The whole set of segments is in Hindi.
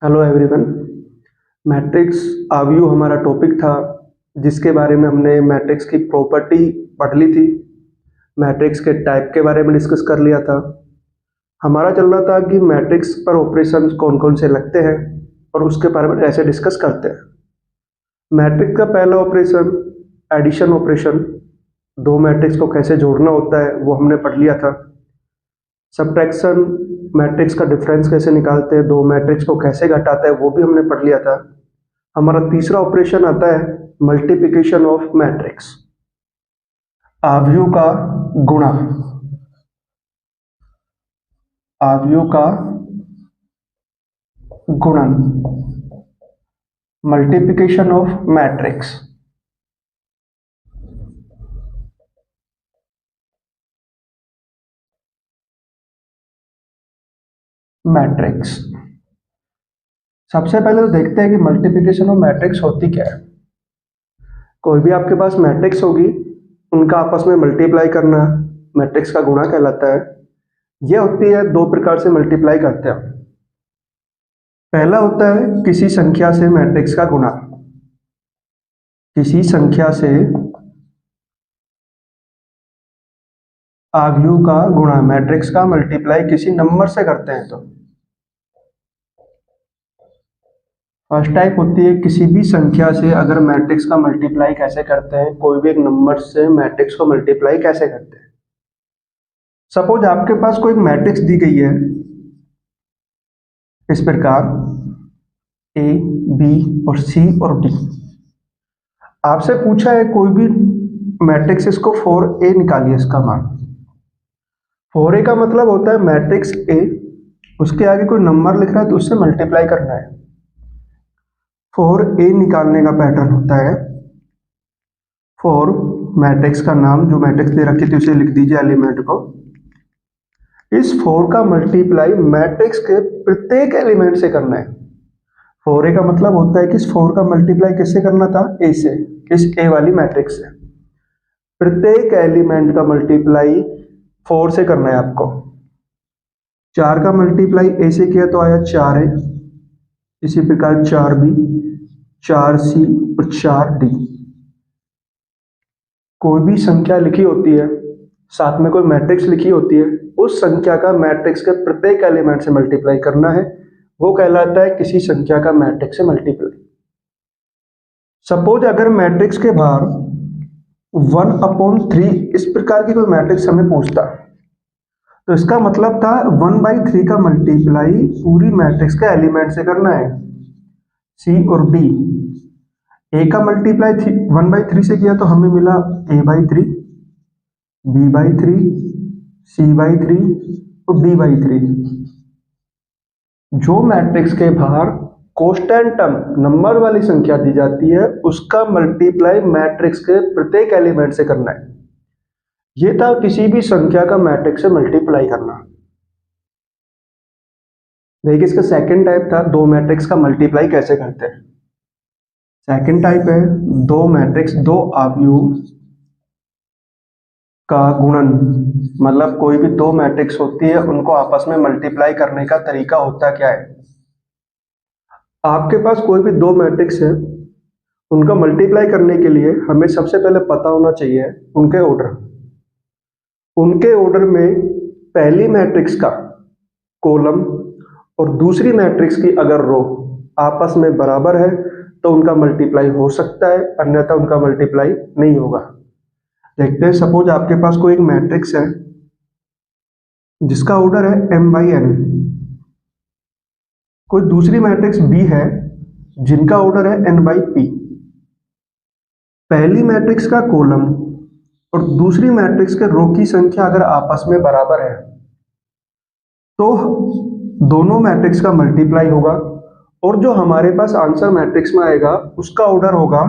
Hello everyone. मैट्रिक्स आव्यू हमारा टॉपिक था जिसके बारे में हमने मैट्रिक्स की प्रॉपर्टी पढ़ ली थी। मैट्रिक्स के टाइप के बारे में डिस्कस कर लिया था। हमारा चल रहा था कि मैट्रिक्स पर ऑपरेशन कौन कौन से लगते हैं और उसके बारे में ऐसे डिस्कस करते हैं। मैट्रिक्स का पहला ऑपरेशन एडिशन ऑपरेशन, दो मैट्रिक्स को कैसे जोड़ना होता है वो हमने पढ़ लिया था। सब्ट्रैक्शन, मैट्रिक्स का डिफरेंस कैसे निकालते हैं, दो मैट्रिक्स को कैसे घटाते हैं वो भी हमने पढ़ लिया था। हमारा तीसरा ऑपरेशन आता है मल्टीप्लिकेशन ऑफ मैट्रिक्स, आव्यूह का गुणा। आव्यूह का गुणन, मल्टीप्लिकेशन ऑफ मैट्रिक्स। मैट्रिक्स सबसे पहले तो देखते हैं कि मल्टीप्लिकेशन ऑफ मैट्रिक्स होती क्या है। कोई भी आपके पास मैट्रिक्स होगी, उनका आपस में मल्टीप्लाई करना मैट्रिक्स का गुणा कहलाता है। यह होती है, दो प्रकार से मल्टीप्लाई करते हैं। पहला होता है किसी संख्या से मैट्रिक्स का गुणा। किसी संख्या से आव्यूह का गुणा, मैट्रिक्स का मल्टीप्लाई किसी नंबर से करते हैं। तो फर्स्ट टाइप होती है किसी भी संख्या से अगर मैट्रिक्स का मल्टीप्लाई कैसे करते हैं, कोई भी एक नंबर से मैट्रिक्स को मल्टीप्लाई कैसे करते हैं। सपोज आपके पास कोई मैट्रिक्स दी गई है इस प्रकार ए, बी और सी और डी। आपसे पूछा है कोई भी मैट्रिक्स, इसको 4a निकालिए इसका मान। 4a का मतलब होता है मैट्रिक्स ए, उसके आगे कोई नंबर लिख रहा है तो उससे मल्टीप्लाई करना है। 4a निकालने का पैटर्न होता है 4, मैट्रिक्स का नाम जो मैट्रिक्स दे रखी थी उसे लिख दीजिए एलिमेंट को। इस 4 का मल्टीप्लाई मैट्रिक्स के प्रत्येक एलिमेंट से करना है। 4a का मतलब होता है कि इस 4 का मल्टीप्लाई किससे करना था, ए से, इस ए वाली मैट्रिक्स से। प्रत्येक एलिमेंट का मल्टीप्लाई 4 से करना है आपको। 4 का मल्टीप्लाई ए से किया तो आया 4a, इसी प्रकार 4b, 4c और 4d। कोई भी संख्या लिखी होती है, साथ में कोई मैट्रिक्स लिखी होती है, उस संख्या का मैट्रिक्स के प्रत्येक एलिमेंट से मल्टीप्लाई करना है, वो कहलाता है किसी संख्या का मैट्रिक्स से मल्टीप्लाई। सपोज अगर मैट्रिक्स के बाहर 1/3 इस प्रकार की कोई मैट्रिक्स हमें पूछता, तो इसका मतलब था 1/3 का मल्टीप्लाई पूरी मैट्रिक्स के एलिमेंट से करना है, सी और डी। ए का मल्टीप्लाई 1/3 से किया तो हमें मिला a/3, b/3, c/3 और d/3। जो मैट्रिक्स के बाहर कांस्टेंट टर्म नंबर वाली संख्या दी जाती है उसका मल्टीप्लाई मैट्रिक्स के प्रत्येक एलिमेंट से करना है। यह था किसी भी संख्या का मैट्रिक्स से मल्टीप्लाई करना। देखिए इसका सेकंड टाइप था दो मैट्रिक्स का मल्टीप्लाई कैसे करते हैं। सेकंड टाइप है दो मैट्रिक्स, दो आव्यूह का गुणन। मतलब कोई भी दो मैट्रिक्स होती है उनको आपस में मल्टीप्लाई करने का तरीका होता क्या है। आपके पास कोई भी दो मैट्रिक्स है, उनका मल्टीप्लाई करने के लिए हमें सबसे पहले पता होना चाहिए उनके ऑर्डर। उनके ऑर्डर में पहली मैट्रिक्स का कॉलम और दूसरी मैट्रिक्स की अगर रो आपस में बराबर है तो उनका मल्टीप्लाई हो सकता है, अन्यथा उनका मल्टीप्लाई नहीं होगा। देखते हैं, सपोज आपके पास कोई एक मैट्रिक्स है जिसका ऑर्डर है m/n, कोई दूसरी मैट्रिक्स b है जिनका ऑर्डर है n/p। पहली मैट्रिक्स का कॉलम और दूसरी मैट्रिक्स के रो की संख्या अगर आपस में बराबर है तो दोनों मैट्रिक्स का मल्टीप्लाई होगा और जो हमारे पास आंसर मैट्रिक्स में आएगा उसका ऑर्डर होगा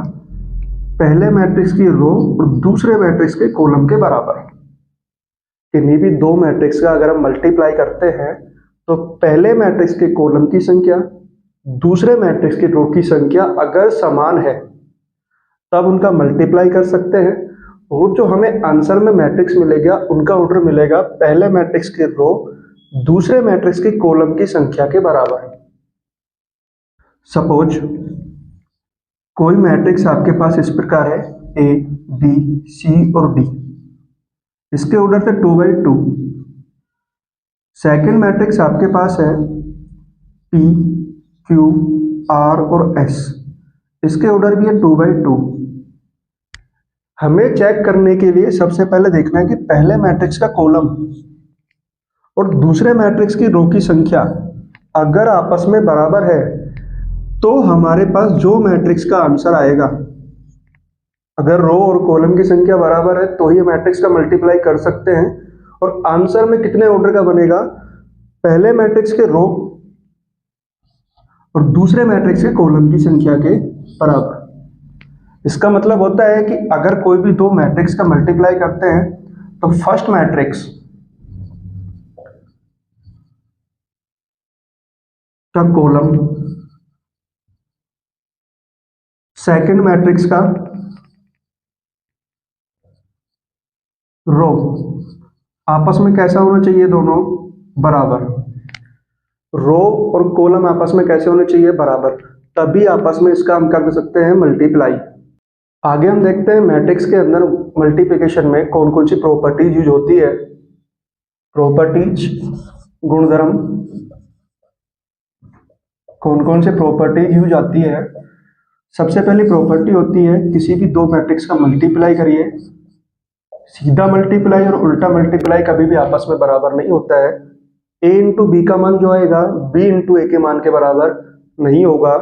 पहले मैट्रिक्स की रो और दूसरे मैट्रिक्स के कॉलम के बराबर। किन्हीं भी दो मैट्रिक्स का अगर हम मल्टीप्लाई करते हैं तो पहले मैट्रिक्स के कॉलम की संख्या दूसरे मैट्रिक्स की रो की संख्या अगर समान है तब उनका मल्टीप्लाई कर सकते हैं और जो हमें आंसर में मैट्रिक्स मिलेगा उनका ऑर्डर मिलेगा पहले मैट्रिक्स की रो दूसरे मैट्रिक्स के कॉलम की संख्या के बराबर। सपोज कोई मैट्रिक्स आपके पास इस प्रकार है ए बी सी और डी, इसके ऑर्डर थे 2 by 2। सेकेंड मैट्रिक्स आपके पास है पी क्यू आर और एस, इसके ऑर्डर भी है 2 by 2। हमें चेक करने के लिए सबसे पहले देखना है कि पहले मैट्रिक्स का कॉलम और दूसरे मैट्रिक्स की रो की संख्या अगर आपस में बराबर है तो हमारे पास जो मैट्रिक्स का आंसर आएगा, अगर रो और कॉलम की संख्या बराबर है तो ही मैट्रिक्स का मल्टीप्लाई कर सकते हैं। और आंसर में कितने ऑर्डर का बनेगा, पहले मैट्रिक्स के रो और दूसरे मैट्रिक्स के कॉलम की संख्या के बराबर। इसका मतलब होता है कि अगर कोई भी दो मैट्रिक्स का मल्टीप्लाई करते हैं तो फर्स्ट मैट्रिक्स का कॉलम सेकंड मैट्रिक्स का रो आपस में कैसा होना चाहिए, दोनों बराबर। रो और कॉलम आपस में कैसे होने चाहिए, बराबर, तभी आपस में इसका हम कर सकते हैं मल्टीप्लाई। आगे हम देखते हैं मैट्रिक्स के अंदर मल्टीप्लिकेशन में कौन कौन सी प्रॉपर्टीज यूज होती है। प्रॉपर्टीज, गुणधर्म, कौन कौन से प्रॉपर्टीज यूज आती है। सबसे पहली प्रॉपर्टी होती है किसी भी दो मैट्रिक्स का मल्टीप्लाई करिए, सीधा मल्टीप्लाई और उल्टा मल्टीप्लाई कभी भी आपस में बराबर नहीं होता है। ए इंटू बी का मान जो आएगा बी इंटू ए के मान के बराबर नहीं होगा।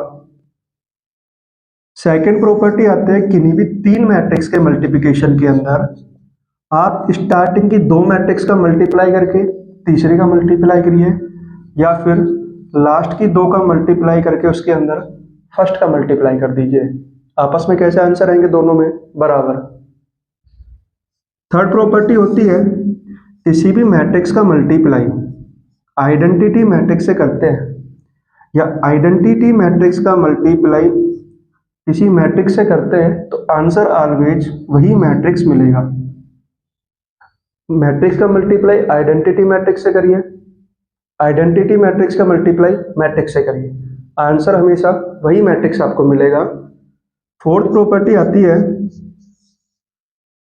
सेकेंड प्रॉपर्टी आते हैं किन्हीं भी तीन मैट्रिक्स के मल्टीप्लिकेशन के अंदर आप स्टार्टिंग की दो मैट्रिक्स का मल्टीप्लाई करके तीसरे का मल्टीप्लाई करिए, या फिर लास्ट की दो का मल्टीप्लाई करके उसके अंदर फर्स्ट का मल्टीप्लाई कर दीजिए। आपस में कैसे आंसर आएंगे, दोनों में बराबर। थर्ड प्रॉपर्टी होती है किसी भी मैट्रिक्स का मल्टीप्लाई आइडेंटिटी मैट्रिक्स से करते हैं, या आइडेंटिटी मैट्रिक्स का मल्टीप्लाई किसी मैट्रिक्स से करते हैं तो आंसर ऑलवेज वही मैट्रिक्स मिलेगा। मैट्रिक्स का मल्टीप्लाई आइडेंटिटी मैट्रिक्स से करिए, आइडेंटिटी मैट्रिक्स का मल्टीप्लाई मैट्रिक्स से करिए, आंसर हमेशा वही मैट्रिक्स आपको मिलेगा। फोर्थ प्रॉपर्टी आती है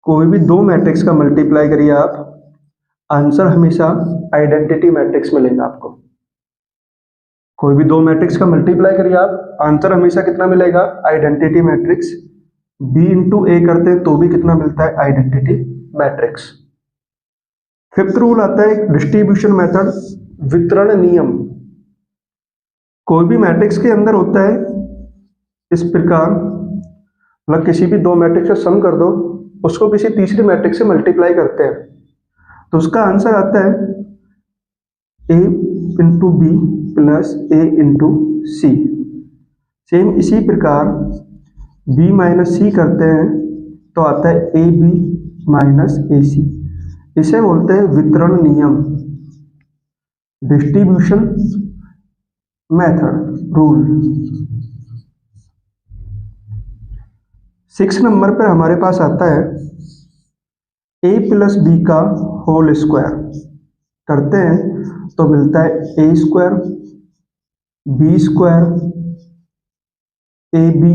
कोई भी दो मैट्रिक्स का मल्टीप्लाई करिए आप, आंसर हमेशा आइडेंटिटी मैट्रिक्स मिलेगा आपको। कोई भी दो मैट्रिक्स का मल्टीप्लाई करिए आप, आंसर हमेशा कितना मिलेगा, आइडेंटिटी मैट्रिक्स। बी इंटू ए करते हैं तो भी कितना मिलता है, आइडेंटिटी मैट्रिक्स। फिफ्थ रूल आता है डिस्ट्रीब्यूशन मेथड, वितरण नियम। कोई भी मैट्रिक्स के अंदर होता है इस प्रकार, मतलब किसी भी दो मैट्रिक्स का सम कर दो, उसको किसी तीसरी मैट्रिक्स से मल्टीप्लाई करते हैं तो उसका आंसर आता है ए इंटू बी प्लस ए इंटू सी। सेम इसी प्रकार बी माइनस सी करते हैं तो आता है ए बी माइनस ए सी। इसे बोलते हैं वितरण नियम, डिस्ट्रीब्यूशन मेथड रूल। 6 नंबर पर हमारे पास आता है ए प्लस बी का होल स्क्वायर करते हैं तो मिलता है A square B square A B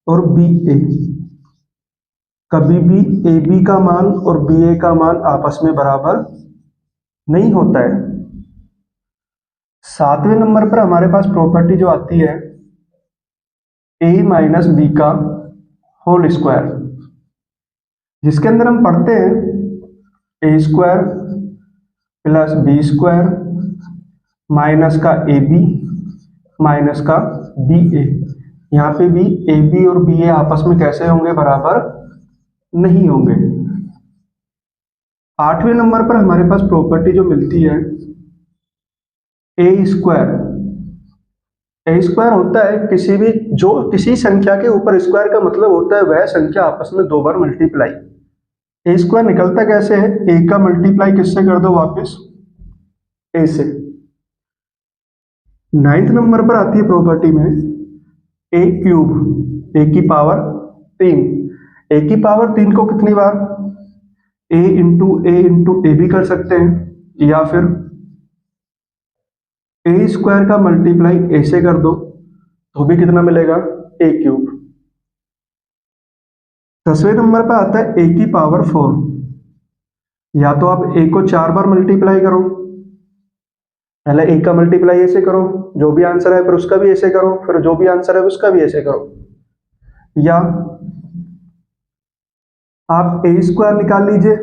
और बी ए। कभी भी ए बी का मान और बी ए का मान आपस में बराबर नहीं होता है। 7वें नंबर पर हमारे पास प्रॉपर्टी जो आती है ए माइनस बी का होल स्क्वायर, जिसके अंदर हम पढ़ते हैं A square plus B square minus का ए बी माइनस का बी ए। यहाँ पे भी ए बी और बी ए आपस में कैसे होंगे, बराबर नहीं होंगे। 8वें नंबर पर हमारे पास प्रॉपर्टी जो मिलती है ए स्क्वायर। ए स्क्वायर होता है किसी संख्या के ऊपर स्क्वायर का मतलब होता है वह संख्या आपस में दो बार मल्टीप्लाई। ए स्क्वायर निकलता कैसे है, ए का मल्टीप्लाई किससे कर दो, वापस ए से। 9th नंबर पर आती है प्रॉपर्टी में ए क्यूब, ए की पावर 3। ए की पावर 3 को कितनी बार, ए इंटू ए भी कर सकते हैं, या फिर ए स्क्वायर का मल्टीप्लाई ए से कर दो तो भी कितना मिलेगा, ए क्यूब। 10वें नंबर पे आता है ए की पावर 4। या तो आप ए को 4 बार मल्टीप्लाई करो, पहले ए का मल्टीप्लाई ऐसे करो, जो भी आंसर है फिर उसका भी ऐसे करो, फिर जो भी आंसर है उसका भी ऐसे करो, या आप ए स्क्वायर निकाल लीजिए,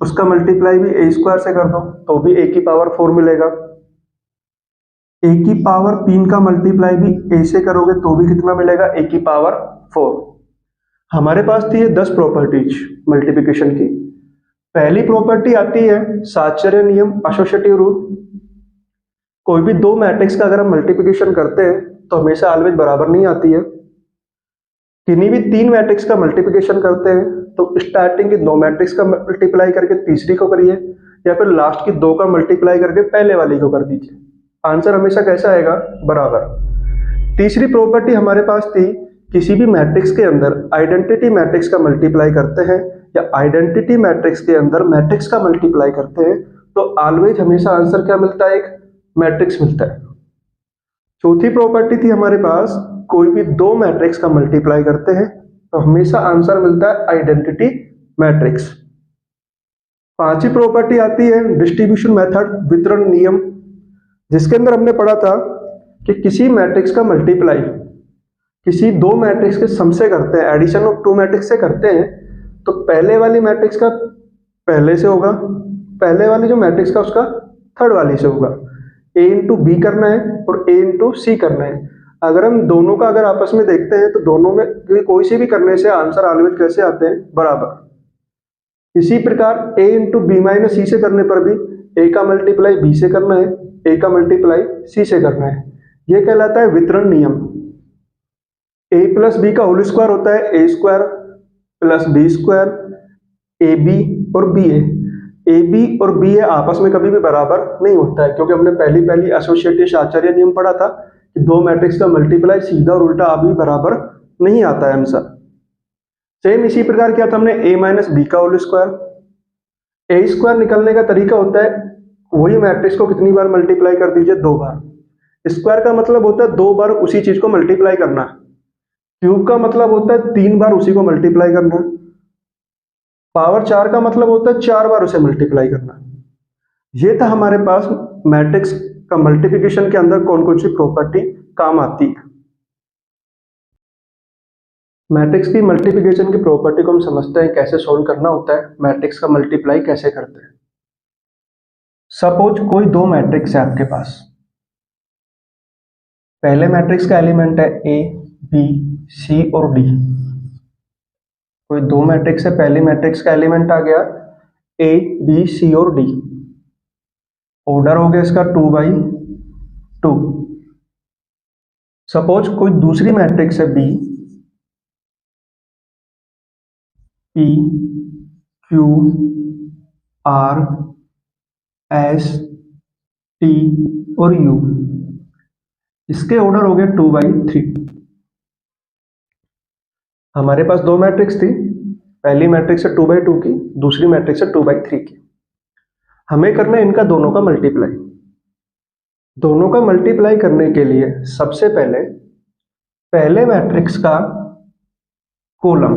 उसका मल्टीप्लाई भी ए स्क्वायर से कर दो, तो भी ए की पावर 4 मिलेगा। ए की पावर 3 का मल्टीप्लाई भी ए से करोगे तो भी कितना मिलेगा, ए की पावर 4। हमारे पास थी ये 10 प्रॉपर्टीज मल्टीप्लिकेशन की। पहली प्रॉपर्टी आती है साहचर्य नियम, एसोसिएटिव रूल। कोई भी दो मैट्रिक्स का अगर हम मल्टीप्लिकेशन करते हैं तो हमेशा ऑलवेज बराबर नहीं आती है। किन्हीं भी तीन मैट्रिक्स का मल्टीप्लिकेशन करते हैं तो स्टार्टिंग की दो मैट्रिक्स का मल्टीप्लाई करके तीसरी को करिए, या फिर लास्ट की दो का मल्टीप्लाई करके पहले वाली को कर दीजिए, आंसर हमेशा कैसा आएगा, बराबर। तीसरी प्रॉपर्टी हमारे पास थी, किसी भी मैट्रिक्स के अंदर आइडेंटिटी मैट्रिक्स का मल्टीप्लाई करते हैं या आइडेंटिटी मैट्रिक्स के अंदर मैट्रिक्स का मल्टीप्लाई करते हैं तो ऑलवेज हमेशा आंसर क्या मिलता है, एक मैट्रिक्स मिलता है। चौथी प्रॉपर्टी थी हमारे पास, कोई भी दो मैट्रिक्स का मल्टीप्लाई करते हैं तो हमेशा आंसर मिलता है आइडेंटिटी मैट्रिक्स। पांचवी प्रॉपर्टी आती है डिस्ट्रीब्यूशन मेथड, वितरण नियम, जिसके अंदर हमने पढ़ा था कि किसी मैट्रिक्स का मल्टीप्लाई किसी दो मैट्रिक्स के सम से करते हैं, एडिशन ऑफ टू मैट्रिक्स से करते हैं, तो पहले वाली मैट्रिक्स का पहले से होगा, पहले वाली जो मैट्रिक्स का उसका थर्ड वाली से होगा। ए इंटू बी करना है और ए इंटू सी करना है। अगर हम दोनों का अगर आपस में देखते हैं तो दोनों में कोई से भी करने से आंसर ऑलवेज कैसे आते हैं, बराबर। इसी प्रकार ए इंटू बी माइनस सी से करने पर भी ए का मल्टीप्लाई बी से करना है, ए का मल्टीप्लाई सी से करना है। यह कहलाता है वितरण नियम। ए प्लस बी का होल स्क्वायर होता है A square plus B square, A B और बी ए बी और बी ए आपस में कभी भी बराबर नहीं होता है, क्योंकि हमने पहली एसोसिएटिव साहचर्य नियम पढ़ा था कि दो मैट्रिक्स का मल्टीप्लाई सीधा और उल्टा अभी बराबर नहीं आता है आंसर। सेम इसी प्रकार क्या था हमने ए माइनस बी का होल स्क्वायर, ए स्क्वायर निकलने का तरीका होता है वही मैट्रिक्स को कितनी बार मल्टीप्लाई कर दीजिए, दो बार। स्क्वायर का मतलब होता है दो बार उसी चीज को मल्टीप्लाई करना, क्यूब का मतलब होता है तीन बार उसी को मल्टीप्लाई करना, पावर 4 का मतलब होता है चार बार उसे मल्टीप्लाई करना। ये था हमारे पास मैट्रिक्स का मल्टीप्लिकेशन के अंदर कौन कौन सी प्रॉपर्टी काम आती है। मैट्रिक्स की मल्टीप्लिकेशन की प्रॉपर्टी को हम समझते हैं कैसे सोल्व करना होता है, मैट्रिक्स का मल्टीप्लाई कैसे करते हैं। सपोज कोई दो मैट्रिक्स है आपके पास, पहले मैट्रिक्स का एलिमेंट है ए बी सी और डी। कोई दो मैट्रिक्स है, पहले मैट्रिक्स का एलिमेंट आ गया ए बी सी और डी, ऑर्डर हो गया इसका 2/2। सपोज कोई दूसरी मैट्रिक्स है B, P Q R S T और यू, इसके ऑर्डर हो गए 2/3। हमारे पास दो मैट्रिक्स थी, पहली मैट्रिक्स है 2/2 की, दूसरी मैट्रिक्स है 2/3 की। हमें करना है इनका दोनों का मल्टीप्लाई। दोनों का मल्टीप्लाई करने के लिए सबसे पहले पहले मैट्रिक्स का कॉलम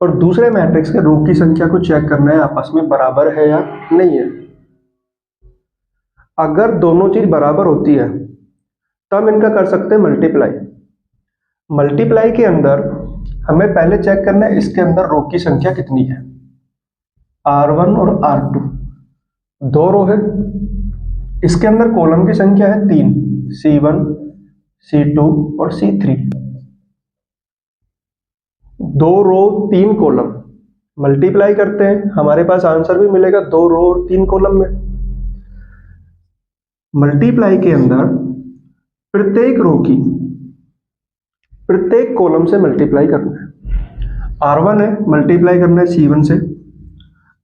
और दूसरे मैट्रिक्स के रो की संख्या को चेक करना है आपस में बराबर है या नहीं है। अगर दोनों चीज बराबर होती है तो हम इनका कर सकते हैं मल्टीप्लाई। मल्टीप्लाई के अंदर हमें पहले चेक करना है इसके अंदर रो की संख्या कितनी है, R1 और R2 दो रो है, इसके अंदर कॉलम की संख्या है 3, C1 C2 और C3। दो रो तीन कॉलम मल्टीप्लाई करते हैं, हमारे पास आंसर भी मिलेगा दो रो और तीन कॉलम में। मल्टीप्लाई के अंदर प्रत्येक रो की प्रत्येक कॉलम से मल्टीप्लाई करना है। R1 है, मल्टीप्लाई करना है C1 से,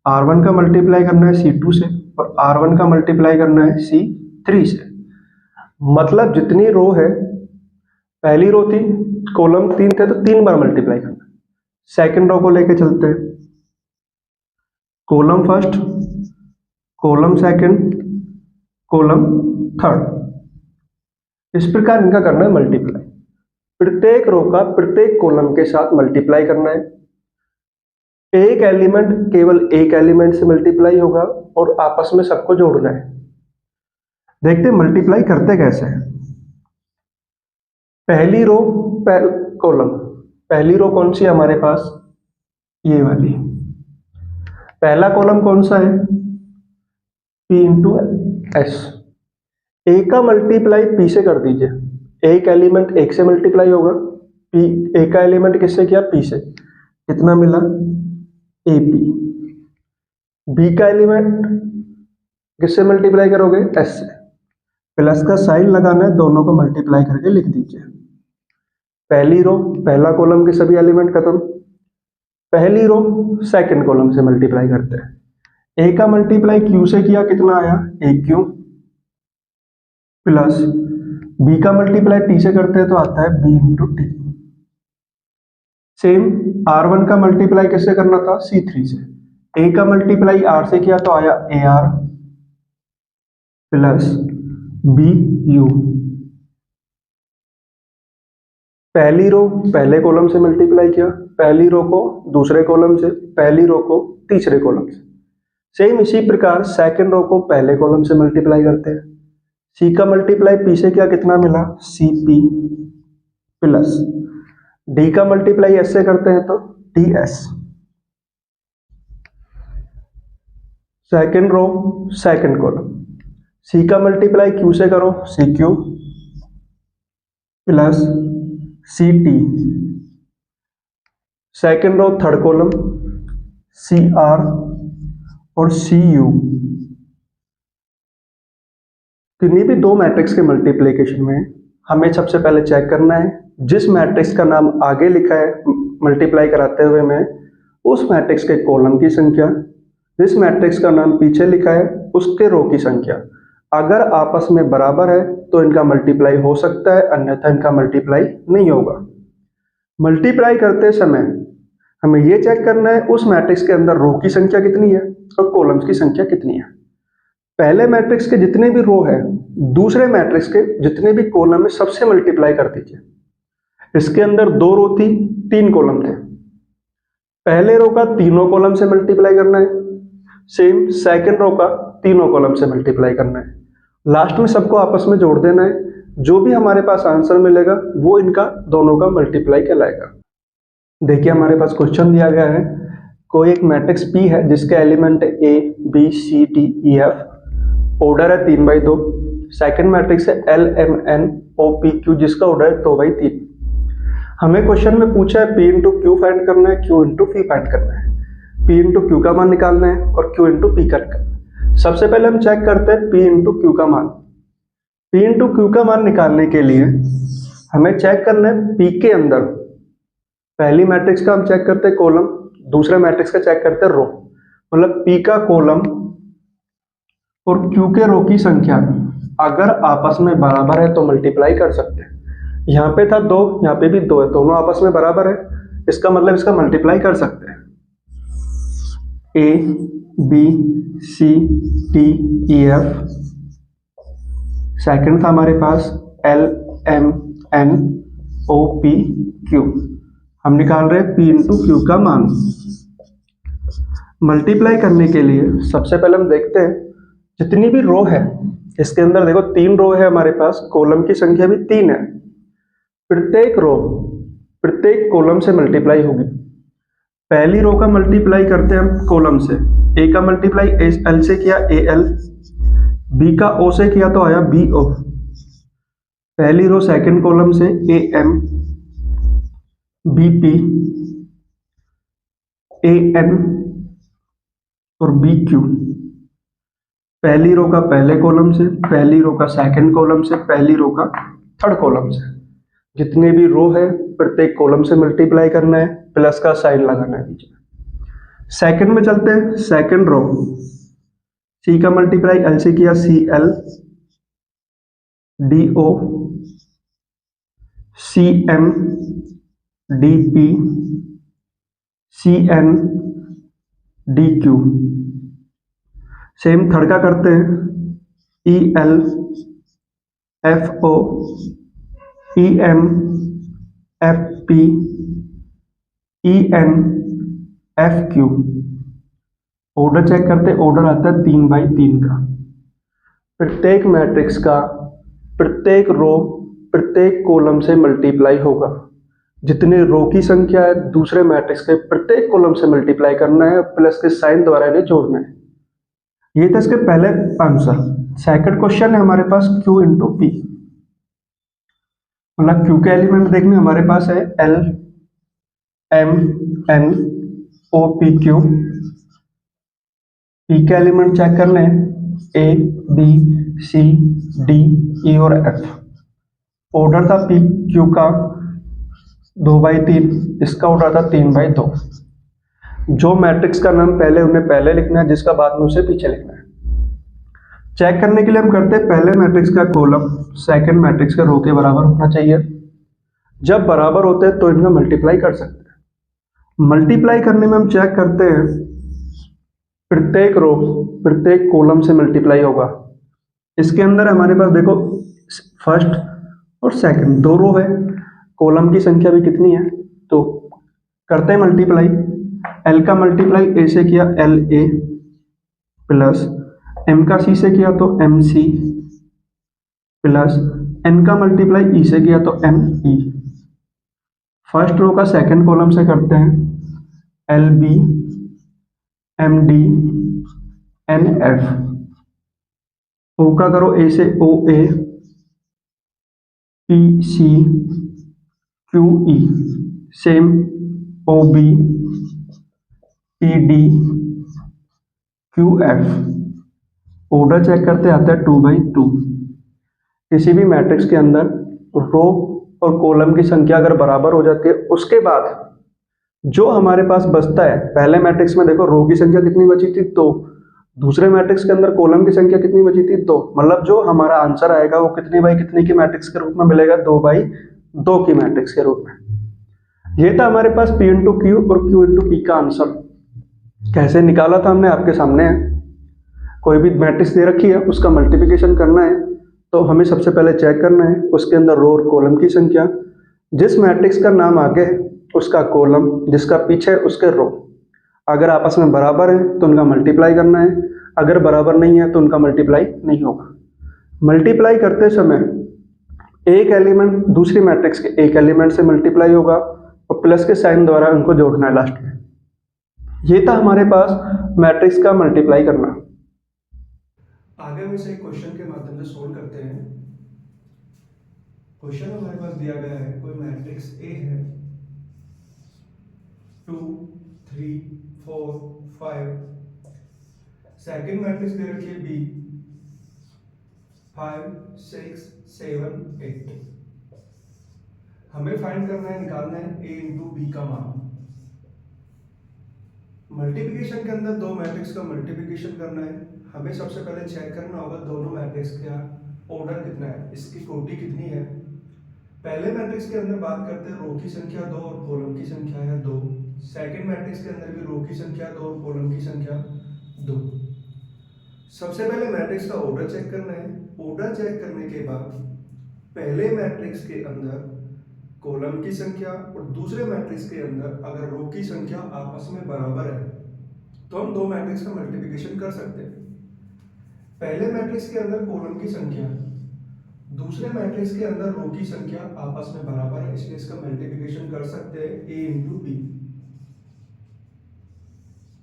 R1 का मल्टीप्लाई करना है C2 से और R1 का मल्टीप्लाई करना है C3 से। मतलब जितनी रो है, पहली रो थी कॉलम 3 थे तो 3 बार मल्टीप्लाई करना। सेकंड रो को लेके चलते हैं, column first, column second, column third. इस प्रकार इनका करना है मल्टीप्लाई। प्रत्येक रो का प्रत्येक कॉलम के साथ मल्टीप्लाई करना है। एक एलिमेंट केवल एक एलिमेंट से मल्टीप्लाई होगा और आपस में सबको जोड़ना है। देखते हैं मल्टीप्लाई करते कैसे हैं। पहली रो कॉलम, पहली रो कौन सी है हमारे पास, ये वाली। पहला कॉलम कौन सा है, P इंटू एस। ए का मल्टीप्लाई पी से कर दीजिए। एक एलिमेंट एक से मल्टीप्लाई होगा, पी ए का एलिमेंट किससे किया, पी से, कितना मिला, ए पी। बी का एलिमेंट किससे मल्टीप्लाई करोगे, एस से। प्लस का साइन लगाना है, दोनों को मल्टीप्लाई करके लिख दीजिए। पहली रो पहला कॉलम के सभी एलिमेंट खत्म। पहली रो सेकंड कॉलम से मल्टीप्लाई करते हैं। ए का मल्टीप्लाई क्यू से किया, कितना आया, ए क्यू। प्लस बी का मल्टीप्लाई टी से करते हैं तो आता है B into T. Same R1 का मल्टीप्लाई किससे करना था, C3 से। ए का मल्टीप्लाई आर से किया तो आया A R plus B U. पहली रो पहले कॉलम से मल्टीप्लाई किया, पहली रो को दूसरे कॉलम से, पहली रो को तीसरे कॉलम से। सेम इसी प्रकार सेकंड रो को पहले कॉलम से मल्टीप्लाई करते हैं। सी का मल्टीप्लाई पी से किया, कितना मिला, सी पी। प्लस डी का मल्टीप्लाई एस से करते हैं तो D S. Second row second column, C का मल्टीप्लाई क्यू से करो, C Q plus C T. Second row third column, C R और सी यू। किन्हीं भी दो मैट्रिक्स के मल्टीप्लिकेशन में हमें सबसे पहले चेक करना है जिस मैट्रिक्स का नाम आगे लिखा है मल्टीप्लाई कराते हुए में, उस मैट्रिक्स के कॉलम की संख्या, जिस मैट्रिक्स का नाम पीछे लिखा है उसके रो की संख्या। अगर आपस में बराबर है तो इनका मल्टीप्लाई हो सकता है, अन्यथा इनका मल्टीप्लाई नहीं होगा। मल्टीप्लाई करते समय हमें यह चेक करना है उस मैट्रिक्स के अंदर रो की संख्या कितनी है और कॉलम्स की संख्या कितनी है। पहले मैट्रिक्स के जितने भी रो है दूसरे मैट्रिक्स के जितने भी कॉलम में सबसे मल्टीप्लाई कर दीजिए। इसके अंदर दो रो थी, तीन कॉलम थे। पहले रो का तीनों कॉलम से मल्टीप्लाई करना है, सेम सेकंड रो का तीनों कॉलम से मल्टीप्लाई करना है। लास्ट में सबको आपस में जोड़ देना है। जो भी हमारे पास आंसर मिलेगा वो इनका दोनों का मल्टीप्लाई कहलाएगा। देखिए हमारे पास क्वेश्चन दिया गया है, कोई एक मैट्रिक्स P है जिसके element A B C D E F, order है 3/2। सेकंड मैट्रिक्स है L M N O P Q जिसका ऑर्डर है 2/3। हमें क्वेश्चन में पूछा है P इंटू क्यू फाइंड करना है, Q इंटू P फाइंड करना है। P इंटू क्यू का मान निकालना है और Q इंटू P करना है। सबसे पहले हम चेक करते हैं P इंटू क्यू का मान। P इंटू क्यू का मान निकालने के लिए हमें चेक करना है P के अंदर पहली मैट्रिक्स का हम चेक करते हैं कॉलम, दूसरे मैट्रिक्स का चेक करते हैं रो। मतलब P का कॉलम और Q के रो की संख्या अगर आपस में बराबर है तो मल्टीप्लाई कर सकते हैं। यहाँ पे था 2, यहाँ पे भी 2 है, दोनों आपस में बराबर है, इसका मतलब इसका मल्टीप्लाई कर सकते हैं। A B C D E F। Second था हमारे पास L M N O P Q। हम निकाल रहे हैं P इंटू क्यू का मान। मल्टीप्लाई करने के लिए सबसे पहले हम देखते हैं जितनी भी रो है, इसके अंदर देखो 3 रो है हमारे पास, कॉलम की संख्या भी 3 है। प्रत्येक रो प्रत्येक कॉलम से मल्टीप्लाई होगी। पहली रो का मल्टीप्लाई करते हैं हम कॉलम से। ए का मल्टीप्लाई एल से किया AL, बी का O से किया तो आया BO। पहली रो सेकंड कॉलम से AM BP AN और BQ। पहली रो का पहले कॉलम से, पहली रो का सेकंड कॉलम से, पहली रो का थर्ड कॉलम से। जितने भी रो है प्रत्येक कॉलम से मल्टीप्लाई करना है, प्लस का साइन लगाना है नीचे। सेकंड में चलते हैं, सेकंड रो सी का मल्टीप्लाई एल से किया CL DO CM DP CN DQ। Same third का करते हैं EL FO, EM, FP, EN, FQ। Order check करते, ऑर्डर आता है 3/3 का। प्रत्येक मैट्रिक्स का प्रत्येक रो प्रत्येक कॉलम से मल्टीप्लाई होगा। जितने रो की संख्या है दूसरे मैट्रिक्स के प्रत्येक कॉलम से मल्टीप्लाई करना है, प्लस के साइन द्वारा इन्हें जोड़ना है। ये था इसके पहले आंसर। सेकंड क्वेश्चन है हमारे पास Q इंटू पी। मतलब Q के एलिमेंट देखने हमारे पास है L, M, N, O, P, Q। P के एलिमेंट चेक करने हैं A, B, C, D, E और F। ऑर्डर था P Q का 2/3, इसका ऑर्डर था 3/2। जो मैट्रिक्स का नाम पहले उन्हें पहले लिखना है, जिसका बाद में उसे पीछे लिखना है। चेक करने के लिए हम करते हैं पहले मैट्रिक्स का कॉलम सेकंड मैट्रिक्स के रो के बराबर होना चाहिए। जब बराबर होते हैं तो इनका मल्टीप्लाई कर सकते हैं। मल्टीप्लाई करने में हम चेक करते हैं प्रत्येक रो प्रत्येक कॉलम से मल्टीप्लाई होगा। इसके अंदर हमारे पास देखो फर्स्ट और सेकंड दो रो है, कॉलम की संख्या भी कितनी है, तो करते हैं मल्टीप्लाई। एल का मल्टीप्लाई ए से किया एल ए, प्लस एम का सी से किया तो एम सी, प्लस एन का मल्टीप्लाई ई से किया तो एन ई। फर्स्ट रो का सेकंड कॉलम से करते हैं L B, M D, N F. O का करो ए से O A, P C, Q E, same O B, P D, Q F. Order check करते आता है 2/2। किसी भी मैट्रिक्स के अंदर रो और कॉलम की संख्या अगर बराबर हो जाती है, उसके बाद जो हमारे पास बचता है, पहले मैट्रिक्स में देखो रो की संख्या कितनी बची थी 2, दूसरे मैट्रिक्स के अंदर कॉलम की संख्या कितनी बची थी 2, मतलब जो हमारा आंसर आएगा वो कितने बाई कितने की मैट्रिक्स के रूप में मिलेगा, 2/2 की मैट्रिक्स के रूप में। ये था हमारे पास P इंटू क्यू और Q इंटू पी का आंसर। कैसे निकाला था हमने आपके सामने है। कोई भी मैट्रिक्स दे रखी है, उसका मल्टीप्लिकेशन करना है, तो हमें सबसे पहले चेक करना है उसके अंदर रो और कॉलम की संख्या। जिस मैट्रिक्स का नाम आगे है उसका कॉलम, जिसका पीछे है उसके रो। अगर आपस में बराबर है तो उनका मल्टीप्लाई करना है, अगर बराबर नहीं है तो उनका मल्टीप्लाई नहीं होगा। मल्टीप्लाई करते समय एक एलिमेंट दूसरी मैट्रिक्स के एक एलिमेंट से मल्टीप्लाई होगा और प्लस के साइन द्वारा उनको जोड़ना है लास्ट में। ये था हमारे पास मैट्रिक्स का मल्टीप्लाई करना। आगे हम इसे एक क्वेश्चन के माध्यम से सोल्व करते हैं। क्वेश्चन हमारे पास दिया गया है, कोई मैट्रिक्स ए है 2, 3, 4, 5। सेकेंड मैट्रिक्स दे रखी है बी 5, 6, 7, 8। हमें फाइंड करना है, निकालना है ए इंटू बी का मान। मल्टीप्लिकेशन के अंदर दो मैट्रिक्स का मल्टीप्लिकेशन करना है। हमें सबसे पहले चेक करना होगा दोनों मैट्रिक्स का ऑर्डर कितना है, इसकी कोटि कितनी है। पहले मैट्रिक्स के अंदर बात करते हैं, रो की संख्या 2 और कॉलम की संख्या है 2। सेकंड मैट्रिक्स के अंदर भी रो की संख्या 2 और कॉलम की संख्या 2। सबसे पहले मैट्रिक्स का ऑर्डर चेक करना है। ऑर्डर चेक करने के बाद पहले मैट्रिक्स के अंदर कॉलम की संख्या और दूसरे मैट्रिक्स के अंदर अगर रो की संख्या आपस में बराबर है तो हम दो मैट्रिक्स का मल्टीप्लिकेशन कर सकते हैं। पहले मैट्रिक्स के अंदर कॉलम की संख्या, दूसरे मैट्रिक्स के अंदर रो की संख्या आपस में बराबर है, इसलिए इसका मल्टीप्लिकेशन कर सकते हैं ए इंटू बी।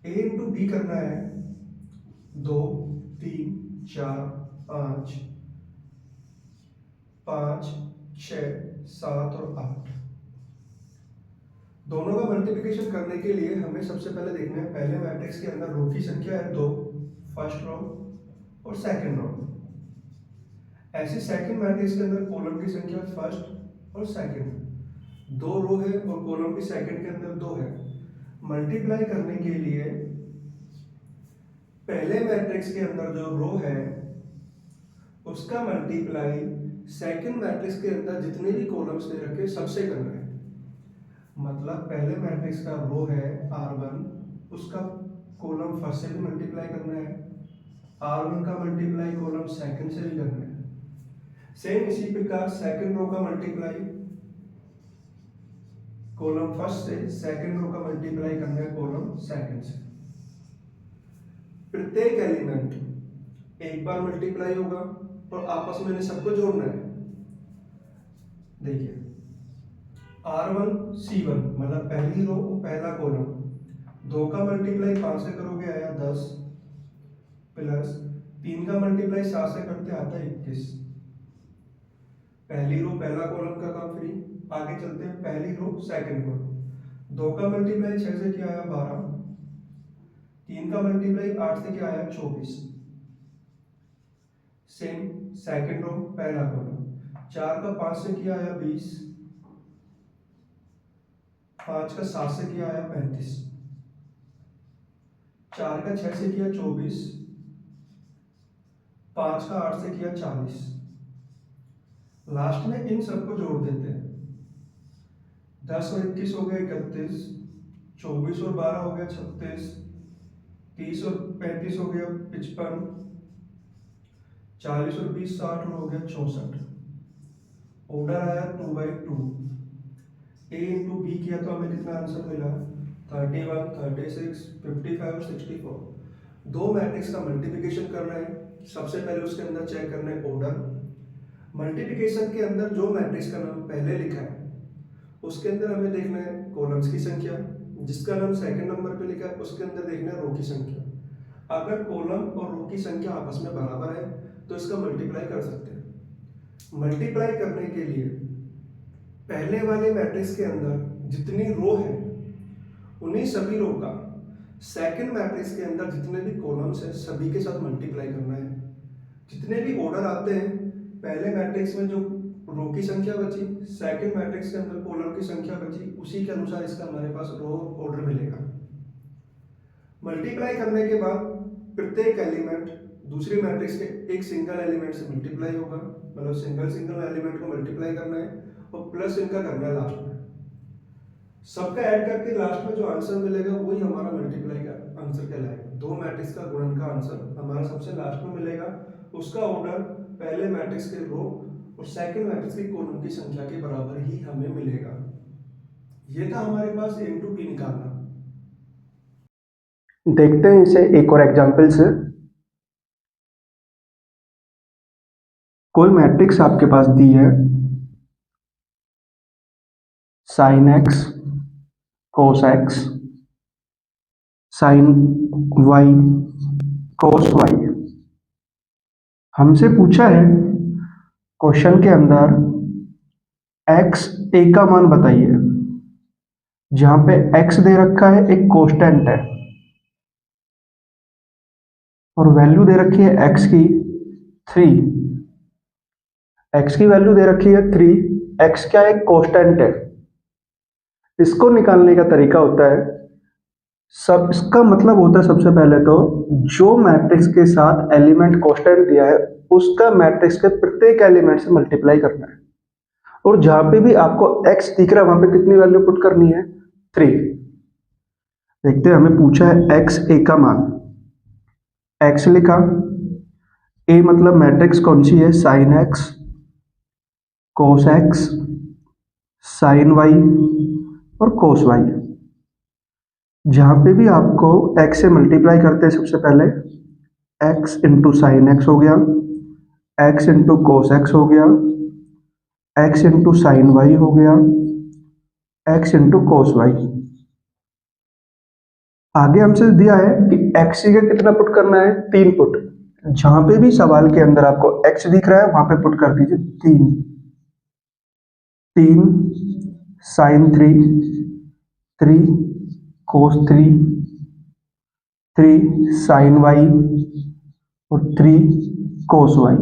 ए इंटू बी करना है 2, 3, 4, 5, 5, 6, 7 और 8। दोनों का मल्टीप्लिकेशन करने के लिए हमें सबसे पहले देखना है पहले मैट्रिक्स के अंदर रो की संख्या है 2, फर्स्ट रो और सेकंड रो। ऐसे सेकंड मैट्रिक्स के अंदर कॉलम की संख्या फर्स्ट और सेकंड, दो रो है और कॉलम भी सेकंड के अंदर 2 है। मल्टीप्लाई करने के लिए पहले मैट्रिक्स के अंदर जो रो है उसका मल्टीप्लाई सेकंड मैट्रिक्स के अंदर जितने भी कॉलम्स दे रखे सबसे करना है। मतलब पहले मैट्रिक्स का रो है R1, उसका कॉलम फर्स्ट से भी मल्टीप्लाई करना है, R1 का मल्टीप्लाई कॉलम सेकंड से भी करना है। सेम इसी प्रकार सेकंड रो का मल्टीप्लाई कॉलम फर्स्ट से, सेकंड रो का मल्टीप्लाई करना है कॉलम सेकंड से। प्रत्येक एलिमेंट एक बार मल्टीप्लाई होगा और आपस में सबको जोड़ना है। देखिए R1 C1 मतलब पहली रो और पहला कॉलम, 2 का मल्टीप्लाई 5 से करोगे आया 10, प्लस 3 का मल्टीप्लाई 7 से करते आता है 21। पहली रो पहला कॉलम का काम फ्री। आगे चलते हैं, पहली रो सेकंड कॉलम, 2 का मल्टीप्लाई 6 से क्या आया 12, 3 का मल्टीप्लाई 8 से क्या आया 24। सेम सेकंड रो पहला कॉलम, 4 का 5 से किया आया 20, 5 का 7 से किया आया 35, 4 का 6 से किया 24, 5 का 8 से किया 40। लास्ट में इन सबको जोड़ देते हैं। 10 और 21 हो गया 31, 24 और 12 हो गया 36, 30 और 35 हो गया 55, 40 और 20 60 और हो गया 64। ऑर्डर आया 2/2। ए इंटू बी किया तो हमें कितना आंसर मिला 31, 36, 55 और 64। दो मैट्रिक्स का मल्टीप्लिकेशन करना है। सबसे पहले उसके अंदर चेक करना है ऑर्डर। मल्टीप्लिकेशन के अंदर जो मैट्रिक्स का नाम पहले लिखा है उसके अंदर हमें देखना है कॉलम्स की संख्या, जिसका नाम सेकंड नंबर पे लिखा है उसके अंदर देखना है रो की संख्या। अगर कॉलम और रो की संख्या आपस में बराबर है तो इसका मल्टीप्लाई कर सकते हैं। मल्टीप्लाई करने के लिए पहले वाले मैट्रिक्स के अंदर जितनी रो है उन्हीं सभी रो का सेकंड मैट्रिक्स के अंदर जितने भी कॉलम्स है सभी के साथ मल्टीप्लाई करना है। जितने भी ऑर्डर आते हैं, पहले मैट्रिक्स में जो रो की संख्या बची, सेकंड मैट्रिक्स के अंदर कॉलम की संख्या बची, उसी के अनुसार इसका हमारे पास रो ऑर्डर मिलेगा। मल्टीप्लाई करने के बाद प्रत्येक एलिमेंट दूसरी मैट्रिक्स के एक सिंगल एलिमेंट से मल्टीप्लाई होगा, मतलब सिंगल एलिमेंट को मल्टीप्लाई करना है और प्लस इनका करना है लास्ट में। सबका ऐड करके लास्ट में जो आंसर मिलेगा वही हमारा मल्टीप्लाई का आंसर कहलाएगा। दो मैट्रिक्स का गुणन का आंसर हमारा सबसे लास्ट में मिलेगा। उसका ऑर्डर पहले मैट्रिक्स के रो और सेकंड मैट्रिक्स की कॉलम की संख्या के बराबर ही हमें मिलेगा। ये था हमारे पास n टू p निकालना। देखते हैं इसे एक और एग्जांपल से। कोई मैट्रिक्स आपके पास दी है sin x cos x sin y cos y। हमसे पूछा है क्वेश्चन के अंदर x a का मान बताइए। जहां पे x दे रखा है एक कांस्टेंट है और वैल्यू दे रखी है x की 3। x की वैल्यू दे रखी है 3, x क्या एक कांस्टेंट है। इसको निकालने का तरीका होता है, सब इसका मतलब होता है सबसे पहले तो जो मैट्रिक्स के साथ एलिमेंट कांस्टेंट दिया है उसका मैट्रिक्स के प्रत्येक एलिमेंट से मल्टीप्लाई करना है। और जहां पे भी आपको x दिख रहा है वहां पे कितनी वैल्यू पुट करनी है 3। देखते हैं, हमें पूछा है x a का मान, x लिखा, a मतलब मैट्रिक्स कौन सी है sin x cos x sin y और cos y। जहां पे भी आपको x से मल्टीप्लाई करते हैं सबसे पहले x इंटू साइन एक्स हो गया, x इंटू कोस एक्स हो गया, x इंटू साइन वाई हो गया, x इंटू कोस वाई। आगे हमसे दिया है कि x की जगह कितना पुट करना है 3 पुट। जहां पे भी सवाल के अंदर आपको x दिख रहा है वहां पे पुट कर दीजिए 3। 3 साइन 3, 3 कोस 3, 3 साइन वाई और 3 कोस वाई।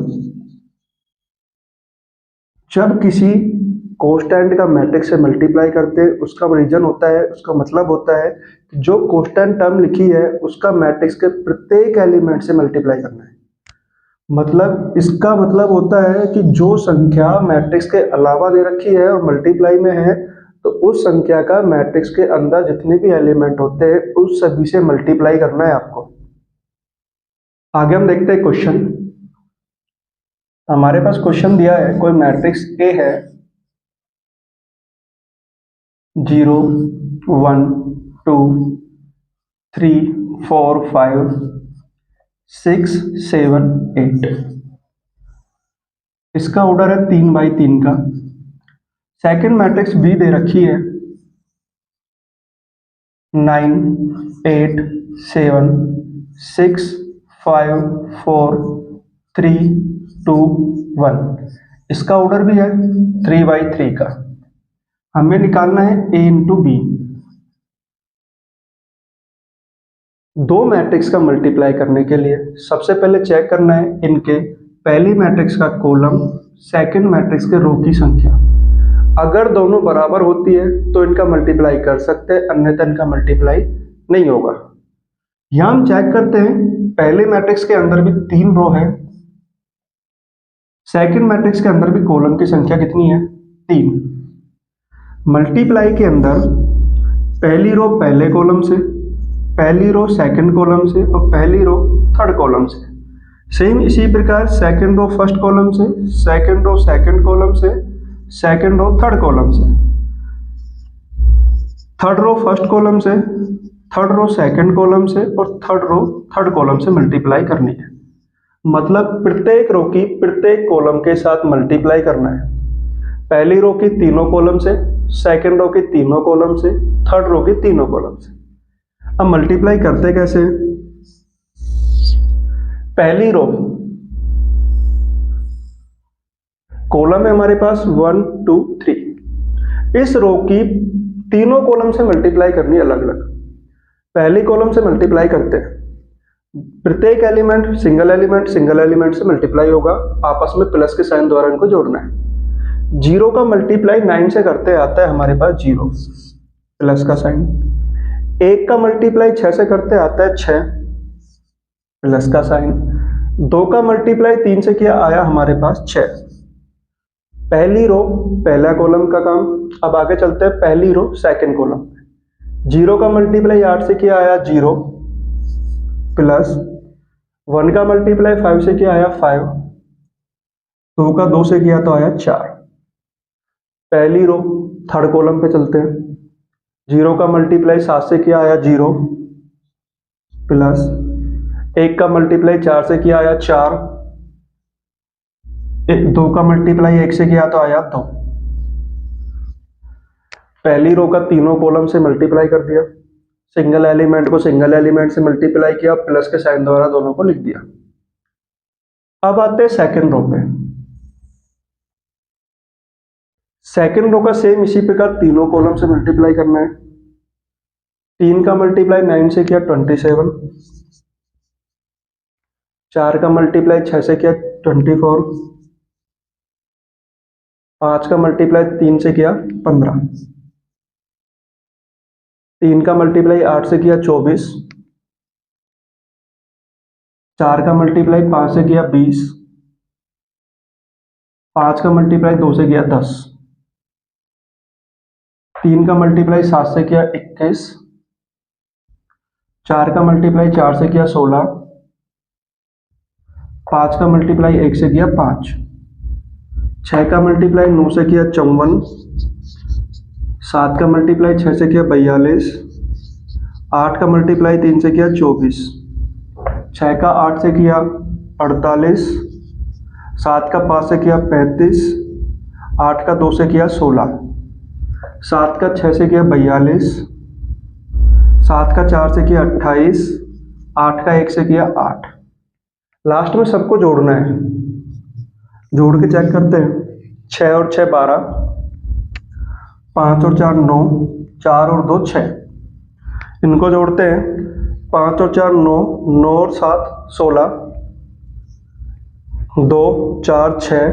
जब किसी कांस्टेंट का मैट्रिक्स से मल्टीप्लाई करते हैं उसका रीजन होता है, उसका मतलब होता है कि जो कांस्टेंट टर्म लिखी है उसका मैट्रिक्स के प्रत्येक एलिमेंट से मल्टीप्लाई करना है। मतलब इसका मतलब होता है कि जो संख्या मैट्रिक्स के अलावा दे रखी है और मल्टीप्लाई में है तो उस संख्या का मैट्रिक्स के अंदर जितने भी एलिमेंट होते हैं उस सभी से मल्टीप्लाई करना है आपको। आगे हम देखते हैं क्वेश्चन। हमारे पास क्वेश्चन दिया है, कोई मैट्रिक्स ए है 0 1 2 3 4 5 6 7 8। इसका ऑर्डर है 3 बाई 3 का। सेकंड मैट्रिक्स बी दे रखी है 9 8 7 6 5 4 3 2 1। इसका ऑर्डर भी है 3 बाई 3 का। हमें निकालना है ए इंटू बी। दो मैट्रिक्स का मल्टीप्लाई करने के लिए सबसे पहले चेक करना है इनके पहली मैट्रिक्स का कॉलम, सेकंड मैट्रिक्स के रो की संख्या। अगर दोनों बराबर होती है तो इनका मल्टीप्लाई कर सकते हैं, अन्यथा इनका मल्टीप्लाई नहीं होगा। यहां हम चेक करते हैं पहले मैट्रिक्स के अंदर भी 3 रो है, सेकंड मैट्रिक्स के अंदर भी कॉलम की संख्या कितनी है 3। मल्टीप्लाई के अंदर पहली रो पहले कॉलम से, पहली रो सेकंड कॉलम से और पहली रो थर्ड कॉलम से। सेम इसी प्रकार सेकंड रो फर्स्ट कॉलम से, सेकंड रो सेकंड कॉलम से, सेकंड रो थर्ड कॉलम से, थर्ड रो फर्स्ट कॉलम से, थर्ड रो सेकंड कॉलम से और थर्ड रो थर्ड कॉलम से मल्टीप्लाई करनी है। मतलब प्रत्येक रो की प्रत्येक कॉलम के साथ मल्टीप्लाई करना है। पहली रो की तीनों कॉलम से, सेकंड रो की तीनों कॉलम से, थर्ड रो की तीनों कॉलम से। अब मल्टीप्लाई करते कैसे? पहली रो कॉलम है हमारे पास 1 2 3। इस रो की तीनों कॉलम से मल्टीप्लाई करनी है अलग अलग। पहली कॉलम से मल्टीप्लाई करते हैं, प्रत्येक एलिमेंट सिंगल एलिमेंट से मल्टीप्लाई होगा, आपस में प्लस के साइन द्वारा इनको जोड़ना है। 0 का मल्टीप्लाई 9 से करते आता है हमारे पास 0 प्लस का साइन। 1 का मल्टीप्लाई 6 से करते आता है 6 प्लस का साइन। 2 का मल्टीप्लाई 3 से किया आया हमारे पास 6। पहली रो पहला कॉलम का काम। अब आगे चलते हैं पहली रो सेकंड कॉलम। 0 का मल्टीप्लाई 8 से किया आया 0 प्लस 1 का मल्टीप्लाई 5 से किया आया 5, 2 का 2 से किया तो आया 4। पहली रो थर्ड कॉलम पे चलते हैं। 0 का मल्टीप्लाई 7 से किया आया 0 प्लस 1 का मल्टीप्लाई 4 से किया आया 4, 2 का मल्टीप्लाई 1 से किया तो आया 2। पहली रो का तीनों कॉलम से मल्टीप्लाई कर दिया, सिंगल एलिमेंट को सिंगल एलिमेंट से मल्टीप्लाई किया, प्लस के साइन द्वारा दोनों को लिख दिया। अब आते हैं सेकंड रो पे। सेकंड रो का सेम इसी प्रकार तीनों कॉलम से मल्टीप्लाई करना है। 3 का मल्टीप्लाई 9 से किया 27, 4 का मल्टीप्लाई 6 से किया 24, 5 का मल्टीप्लाई 3 से किया 15, 3 का मल्टीप्लाई 8 से किया 24, 4 का मल्टीप्लाई 5 से किया 20, 5 का मल्टीप्लाई 2 से किया 10, 3 का मल्टीप्लाई 7 से किया 21, 4 का मल्टीप्लाई 4 से किया 16, 5 का मल्टीप्लाई 1 से किया 5, 6 का मल्टीप्लाई 9 से किया 54, 7 का मल्टीप्लाई 6 से किया 42, 8 का मल्टीप्लाई 3 से किया 24, 6 का 8 से किया 48, 7 का 5 से किया 35, 8 का 2 से किया 16, 7 का 6 से किया 42, 7 का 4 से किया 28, 8 का 1 से किया 8। लास्ट में सबको जोड़ना है, जोड़ के चेक करते हैं। 6 और 6 12, 5 और 4 9, 4 और 2 6। इनको जोड़ते हैं, 5 और 4 9, 9 और 7 16, 2 4 6।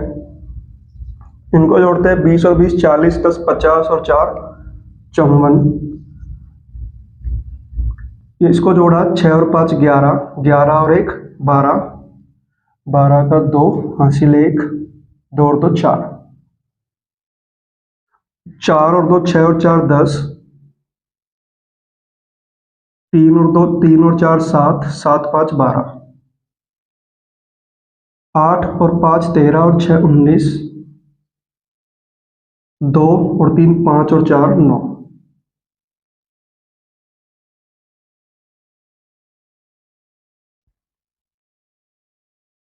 इनको जोड़ते हैं, 20 और 20 40, 10 50 और 4 54। इसको जोड़ा, 6 और 5 11, 11 और 1 12, 12 का 2 हासिल 1, 2 और 2 4, 4 और 2 6 और 4 10, 3 और 2 3 और 4 7, 7 5 12, 8 और 5 13 और 6 19, 2 और 3 5 और 4 9।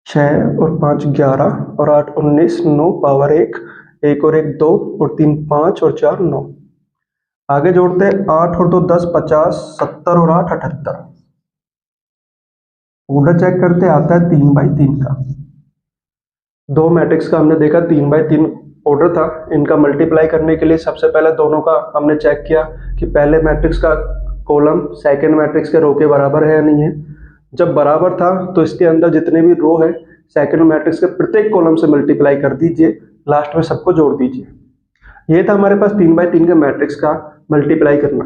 छः और 5 11 और 8 19, 9 पावर 1, 1 और 1 2 और 3 5 और 4 9। आगे जोड़ते हैं 8 और 2 10 50, 70 और 8 78। ऑर्डर चेक करते आता है 3/3 का। दो मैट्रिक्स का हमने देखा 3/3 ऑर्डर था। इनका मल्टीप्लाई करने के लिए सबसे पहले दोनों का हमने चेक किया कि पहले मैट्रिक्स का कॉलम सेकंड मैट्रिक्स के रो के बराबर है या नहीं है। जब बराबर था तो इसके अंदर जितने भी रो है सेकंड मैट्रिक्स के प्रत्येक कॉलम से मल्टीप्लाई कर दीजिए, लास्ट में सबको जोड़ दीजिए। ये था हमारे पास 3/3 के मैट्रिक्स का मल्टीप्लाई करना।